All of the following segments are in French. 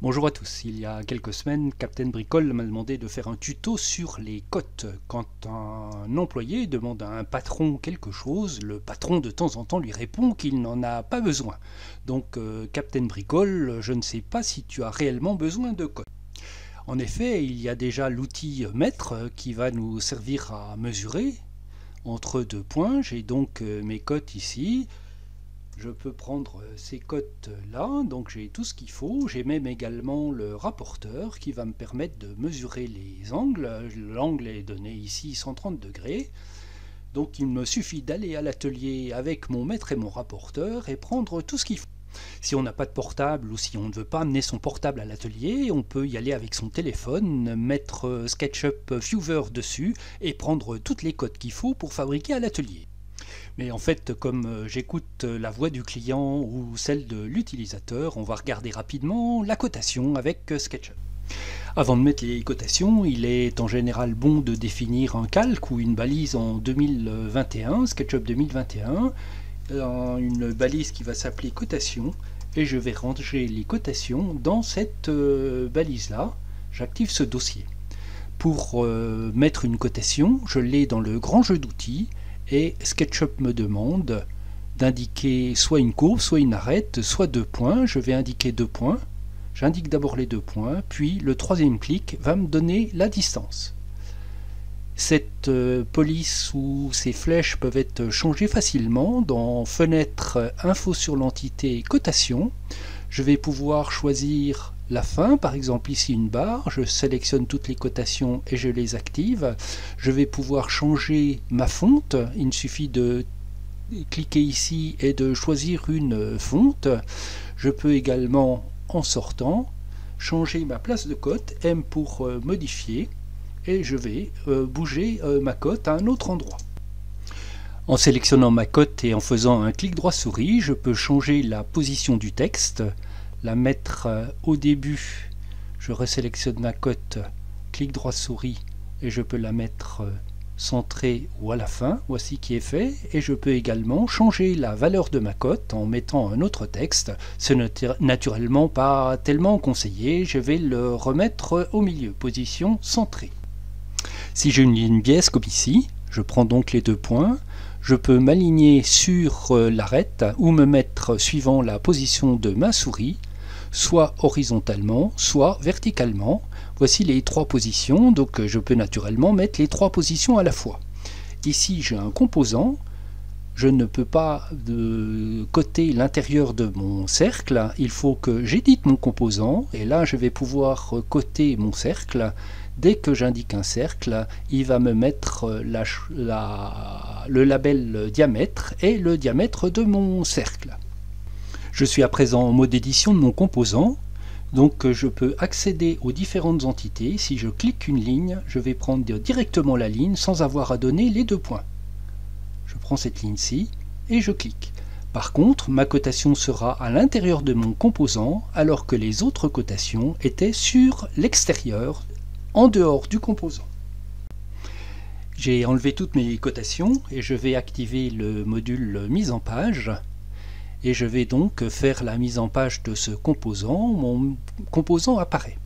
Bonjour à tous, il y a quelques semaines, Captain Bricole m'a demandé de faire un tuto sur les cotes. Quand un employé demande à un patron quelque chose, le patron de temps en temps lui répond qu'il n'en a pas besoin. Donc Captain Bricole, je ne sais pas si tu as réellement besoin de cotes. En effet, il y a déjà l'outil mètre qui va nous servir à mesurer entre deux points. J'ai donc mes cotes ici. Je peux prendre ces cotes là, donc j'ai tout ce qu'il faut. J'ai même également le rapporteur qui va me permettre de mesurer les angles. L'angle est donné ici 130 degrés. Donc il me suffit d'aller à l'atelier avec mon mètre et mon rapporteur et prendre tout ce qu'il faut. Si on n'a pas de portable ou si on ne veut pas amener son portable à l'atelier, on peut y aller avec son téléphone, mettre SketchUp Viewer dessus et prendre toutes les cotes qu'il faut pour fabriquer à l'atelier. Mais en fait, comme j'écoute la voix du client ou celle de l'utilisateur, on va regarder rapidement la cotation avec SketchUp. Avant de mettre les cotations, il est en général bon de définir un calque ou une balise en 2021, SketchUp 2021, une balise qui va s'appeler cotation, et je vais ranger les cotations dans cette balise-là. J'active ce dossier. Pour mettre une cotation, je l'ai dans le grand jeu d'outils, et SketchUp me demande d'indiquer soit une courbe, soit une arête, soit 2 points. Je vais indiquer 2 points. J'indique d'abord les 2 points, puis le troisième clic va me donner la distance. Cette police ou ces flèches peuvent être changées facilement dans Fenêtre, Info sur l'entité, Cotation. Je vais pouvoir choisir la fin, par exemple ici une barre, je sélectionne toutes les cotations et je les active. Je vais pouvoir changer ma fonte, il me suffit de cliquer ici et de choisir une fonte. Je peux également, en sortant, changer ma place de cote, M pour modifier, et je vais bouger ma cote à un autre endroit. En sélectionnant ma cote et en faisant un clic droit souris, je peux changer la position du texte, la mettre au début. Je resélectionne ma cote, clic droit souris et je peux la mettre centrée ou à la fin. Voici qui est fait. Et je peux également changer la valeur de ma cote en mettant un autre texte. Ce n'est naturellement pas tellement conseillé. Je vais le remettre au milieu, position centrée. Si j'ai une ligne biaise comme ici, je prends donc les 2 points. Je peux m'aligner sur l'arête ou me mettre suivant la position de ma souris, soit horizontalement, soit verticalement. Voici les 3 positions, donc je peux naturellement mettre les 3 positions à la fois. Ici j'ai un composant, je ne peux pas coter l'intérieur de mon cercle, il faut que j'édite mon composant, et là je vais pouvoir coter mon cercle. Dès que j'indique un cercle, il va me mettre le label diamètre et le diamètre de mon cercle. Je suis à présent en mode édition de mon composant, donc je peux accéder aux différentes entités. Si je clique une ligne, je vais prendre directement la ligne sans avoir à donner les 2 points. Je prends cette ligne-ci et je clique. Par contre, ma cotation sera à l'intérieur de mon composant, alors que les autres cotations étaient sur l'extérieur, en dehors du composant. J'ai enlevé toutes mes cotations et je vais activer le module mise en page. Et je vais donc faire la mise en page de ce composant. Mon composant apparaît.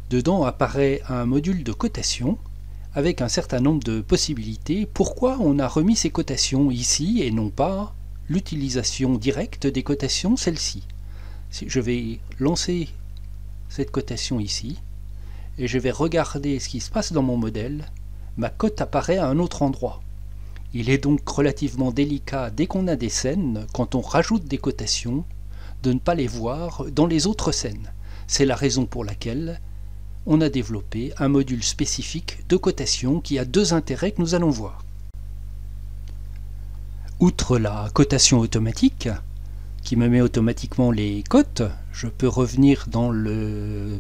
Dedans apparaît un module de cotation avec un certain nombre de possibilités. Pourquoi on a remis ces cotations ici et non pas l'utilisation directe des cotations, celle-ci. Je vais lancer cette cotation ici et je vais regarder ce qui se passe dans mon modèle. Ma cote apparaît à un autre endroit. Il est donc relativement délicat, dès qu'on a des scènes, quand on rajoute des cotations, de ne pas les voir dans les autres scènes. C'est la raison pour laquelle on a développé un module spécifique de cotation qui a 2 intérêts que nous allons voir. Outre la cotation automatique, qui me met automatiquement les cotes, je peux revenir dans le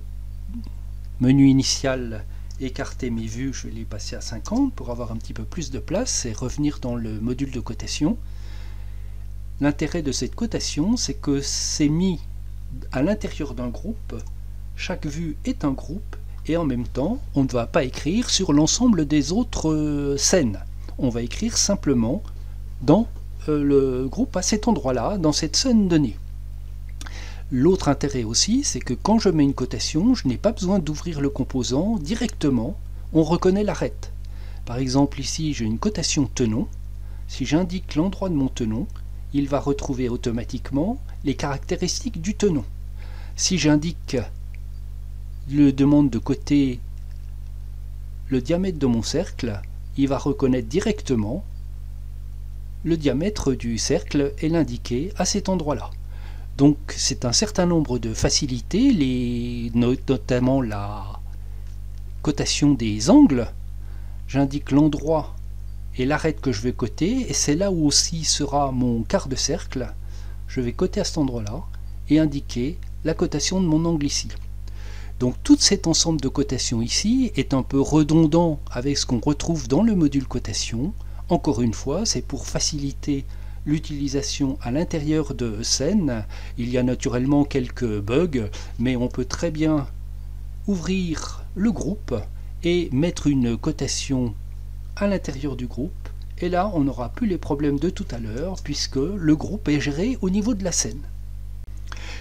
menu initial, écarter mes vues, je vais les passer à 50 pour avoir un petit peu plus de place et revenir dans le module de cotation. L'intérêt de cette cotation, c'est que c'est mis à l'intérieur d'un groupe, chaque vue est un groupe et en même temps on ne va pas écrire sur l'ensemble des autres scènes. On va écrire simplement dans le groupe à cet endroit-là, dans cette scène donnée. L'autre intérêt aussi, c'est que quand je mets une cotation, je n'ai pas besoin d'ouvrir le composant directement, on reconnaît l'arête. Par exemple ici j'ai une cotation tenon, si j'indique l'endroit de mon tenon, il va retrouver automatiquement les caractéristiques du tenon. Si j'indique demande de coter le diamètre de mon cercle, il va reconnaître directement le diamètre du cercle et l'indiquer à cet endroit-là. Donc c'est un certain nombre de facilités, notamment la cotation des angles. J'indique l'endroit et l'arête que je vais coter, et c'est là où aussi sera mon quart de cercle. Je vais coter à cet endroit-là et indiquer la cotation de mon angle ici. Donc tout cet ensemble de cotations ici est un peu redondant avec ce qu'on retrouve dans le module cotation. Encore une fois, c'est pour faciliter l'utilisation à l'intérieur de scène. Il y a naturellement quelques bugs, mais on peut très bien ouvrir le groupe et mettre une cotation à l'intérieur du groupe. Et là, on n'aura plus les problèmes de tout à l'heure, puisque le groupe est géré au niveau de la scène.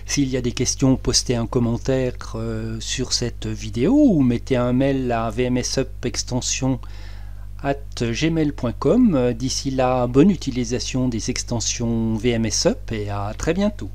S'il y a des questions, postez un commentaire sur cette vidéo ou mettez un mail à vmsup@gmail.com. D'ici là, bonne utilisation des extensions VMSUP et à très bientôt.